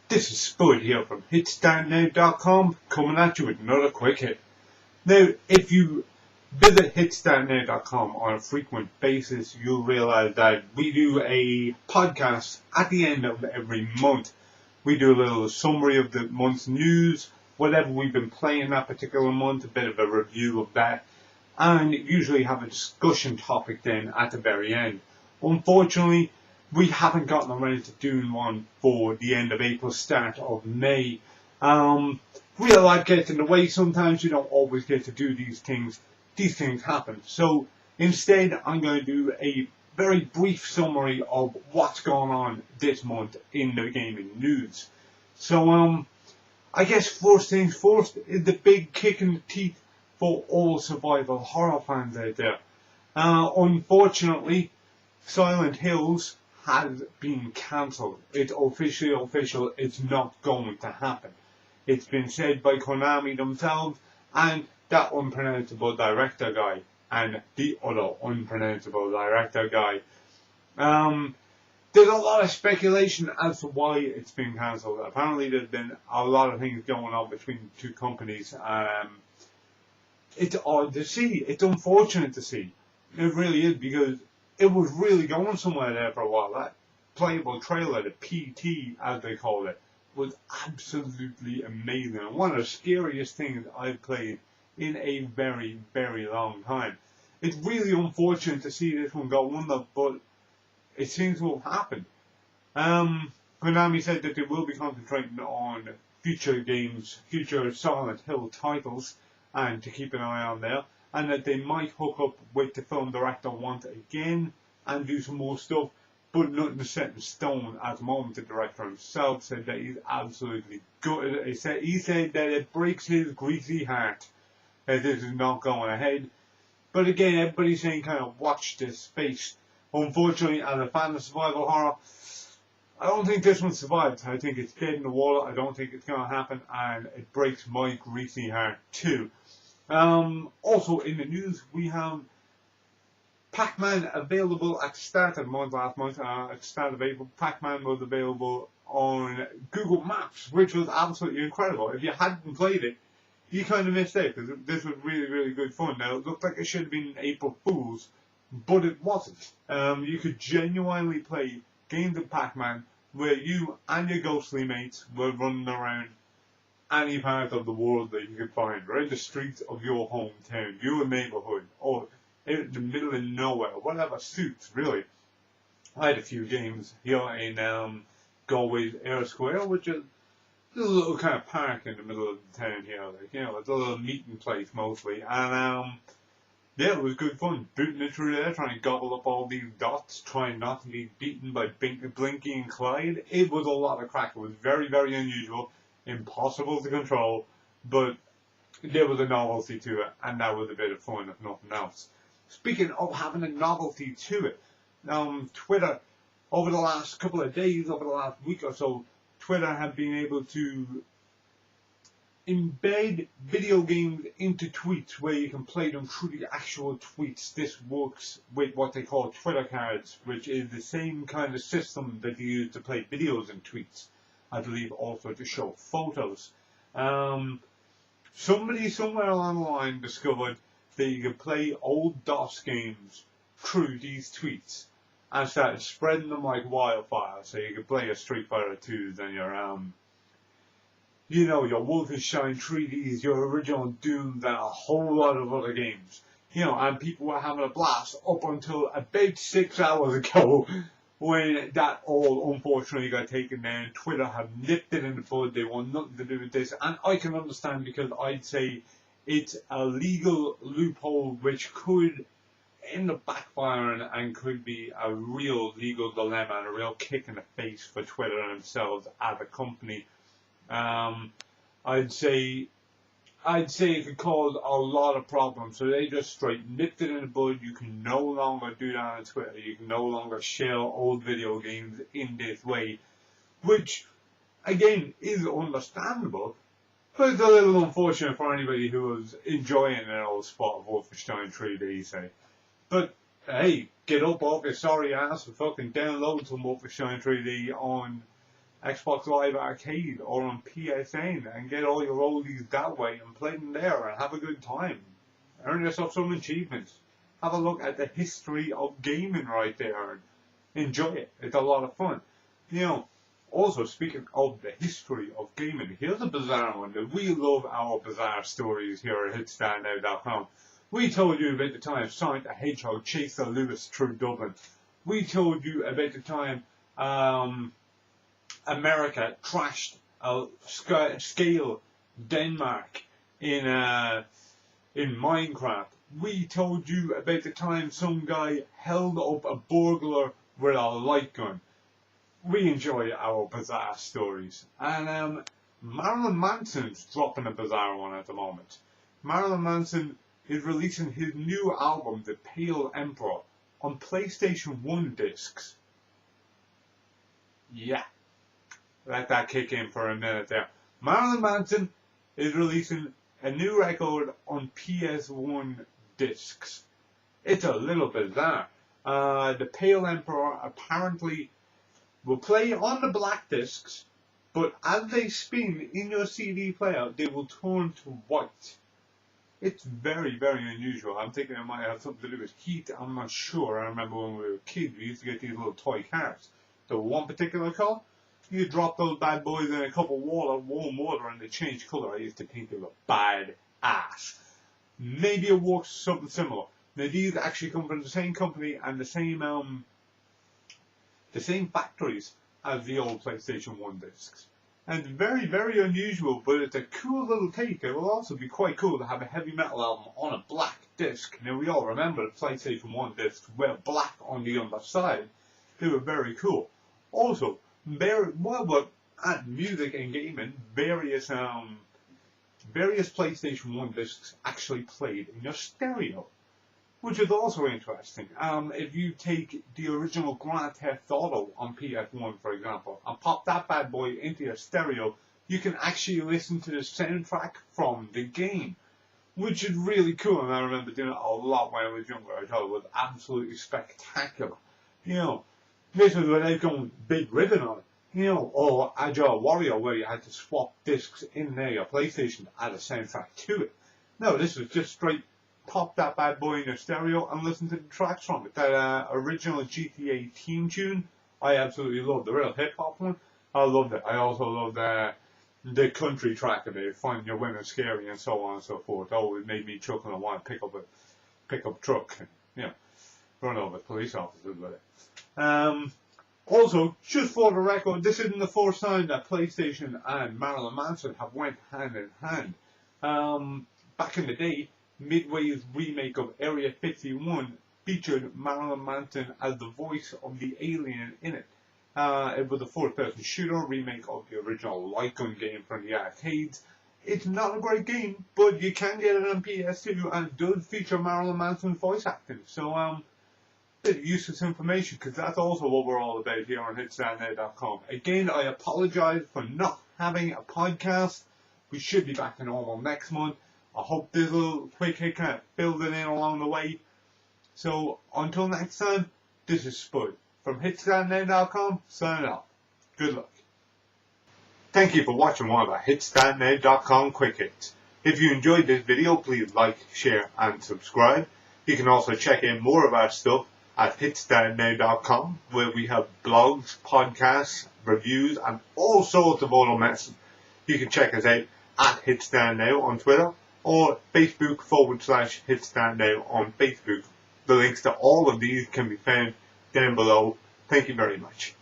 This is Spud here from hitstartnow.com coming at you with another quick hit. Now, if you visit hitstartnow.com on a frequent basis, you'll realize that we do a podcast at the end of every month. We do a little summary of the month's news, whatever we've been playing that particular month, a bit of a review of that, and usually have a discussion topic then at the very end. Unfortunately, we haven't gotten around to doing one for the end of April, start of May. Real life gets in the way sometimes. You don't always get to do these things. These things happen. So instead, I'm going to do a very brief summary of what's going on this month in the gaming news. So I guess first things first is the big kick in the teeth for all survival horror fans out there. Unfortunately, Silent Hills has been cancelled. It's officially official. It's not going to happen. It's been said by Konami themselves and that unpronounceable director guy and the other unpronounceable director guy. There's a lot of speculation as to why it's been cancelled. Apparently there's been a lot of things going on between the two companies. It's odd to see. It's unfortunate to see. It really is, because it was really going somewhere there for a while. That playable trailer, the PT as they call it, was absolutely amazing. And one of the scariest things I've played in a very, very long time. It's really unfortunate to see this one go under, but it seems to have happened. Konami said that they will be concentrating on future games, future Silent Hill titles, and to keep an eye on there. And that they might hook up with the film director once again and do some more stuff, but nothing is set in stone at the moment. The director himself said that he's absolutely gutted. He said that it breaks his greasy heart that this is not going ahead. But again, everybody's saying kind of watch this space. Unfortunately, as a fan of survival horror, I don't think this one survives. I think it's dead in the water. I don't think it's going to happen, and it breaks my greasy heart too. Also in the news, we have Pac-Man available at the start of the month, last month, at the start of April. Pac-Man was available on Google Maps, which was absolutely incredible. If you hadn't played it, you kind of missed out, because this was really, really good fun. Now, it looked like it should have been April Fool's, but it wasn't. You could genuinely play games of Pac-Man where you and your ghostly mates were running around any part of the world that you could find, right in the streets of your hometown, your neighborhood, or in the middle of nowhere, whatever suits, really. I had a few games here in Galway's Air Square, which is a little kind of park in the middle of the town here, like, you know, it's a little meeting place mostly, and yeah, it was good fun, booting it through there, trying to gobble up all these dots, trying not to be beaten by Blinky and Clyde. It was a lot of crack. It was very, very unusual. Impossible to control, but there was a novelty to it, and that was a bit of fun, if nothing else. Speaking of having a novelty to it, Twitter, over the last couple of days, over the last week or so, Twitter have been able to embed video games into tweets where you can play them through the actual tweets. This works with what they call Twitter cards, which is the same kind of system that you use to play videos and tweets. I believe also to show photos. Somebody somewhere along the line discovered that you could play old DOS games through these tweets and started spreading them like wildfire. So you could play your Street Fighter 2s and your your Wolfenstein 3Ds, your original Dooms, and a whole lot of other games. And people were having a blast up until about 6 hours ago, when that all unfortunately got taken down. Twitter have nipped it in the bud. They want nothing to do with this. And I can understand, because I'd say it's a legal loophole which could end up backfiring and could be a real legal dilemma and a real kick in the face for Twitter themselves as a company. I'd say it could cause a lot of problems. So they just straight nipped it in the bud. You can no longer do that on Twitter. You can no longer share old video games in this way, which, again, is understandable, but it's a little unfortunate for anybody who was enjoying an old spot of Wolfenstein 3D, say. But, hey, get up off your sorry ass and fucking download some Wolfenstein 3D on Xbox Live Arcade or on PSN and get all your oldies that way and play them there and have a good time. Earn yourself some achievements. Have a look at the history of gaming right there and enjoy it. It's a lot of fun. You know, also speaking of the history of gaming, here's a bizarre one that we love our bizarre stories here at HitStarNow.com. We told you about the time Sonic the Hedgehog chased the Lewis through Dublin. We told you about the time America trashed a scale Denmark in Minecraft. We told you about the time some guy held up a burglar with a light gun. We enjoy our bizarre stories. And Marilyn Manson's dropping a bizarre one at the moment. Marilyn Manson is releasing his new album, The Pale Emperor, on PlayStation 1 discs. Yeah. Let that kick in for a minute there. Marilyn Manson is releasing a new record on PS1 discs. It's a little bizarre. The Pale Emperor apparently will play on the black discs, but as they spin in your CD player, they will turn to white. It's very, very unusual. I'm thinking it might have something to do with heat. I'm not sure. I remember when we were kids, we used to get these little toy cars. The one particular colour, you drop those bad boys in a cup of water, warm water, and they change colour. I used to think they were bad ass. Maybe it works something similar. Now these actually come from the same company and the same factories as the old PlayStation 1 discs. And very, very unusual, but it's a cool little take. It will also be quite cool to have a heavy metal album on a black disc. Now we all remember the PlayStation 1 discs were black on the underside. They were very cool. Also, while we're at music and gaming, various PlayStation 1 discs actually played in your stereo, which is also interesting. If you take the original Grand Theft Auto on PS1, for example, and pop that bad boy into your stereo, you can actually listen to the soundtrack from the game, which is really cool. And I remember doing it a lot when I was younger. I thought it was absolutely spectacular. You know, this was without going big ribbon on it. You know, or Agile Warrior, where you had to swap discs in there, your PlayStation, to add a soundtrack to it. No, this was just straight pop that bad boy in your stereo and listen to the tracks from it. That original GTA theme tune, I absolutely loved. The real hip hop one, I loved it. I also loved the country track of it, Find Your Women Scary and so on and so forth. Oh, it made me chuckle and want to pick up a pickup truck and, you know, run over police officers with it. Also, just for the record, this isn't the first time that PlayStation and Marilyn Manson have went hand in hand. Back in the day, Midway's remake of Area 51 featured Marilyn Manson as the voice of the alien in it. It was a first-person shooter remake of the original light gun game from the arcades. It's not a great game, but you can get it on PS2 and it does feature Marilyn Manson's voice acting. So, bit of useless information, because that's also what we're all about here on HitStarNow.com. Again, I apologise for not having a podcast. We should be back to normal next month. I hope this little quick hit kind of filled it in along the way. So, until next time, this is Spud from HitStarNow.com, signing off. Good luck. Thank you for watching one of our HitStarNow.com quick hits. If you enjoyed this video, please like, share and subscribe. You can also check in more of our stuff at HitStarNow.com, where we have blogs, podcasts, reviews, and all sorts of other mess. You can check us out at HitStarNow on Twitter, or Facebook.com/HitStarNow on Facebook. The links to all of these can be found down below. Thank you very much.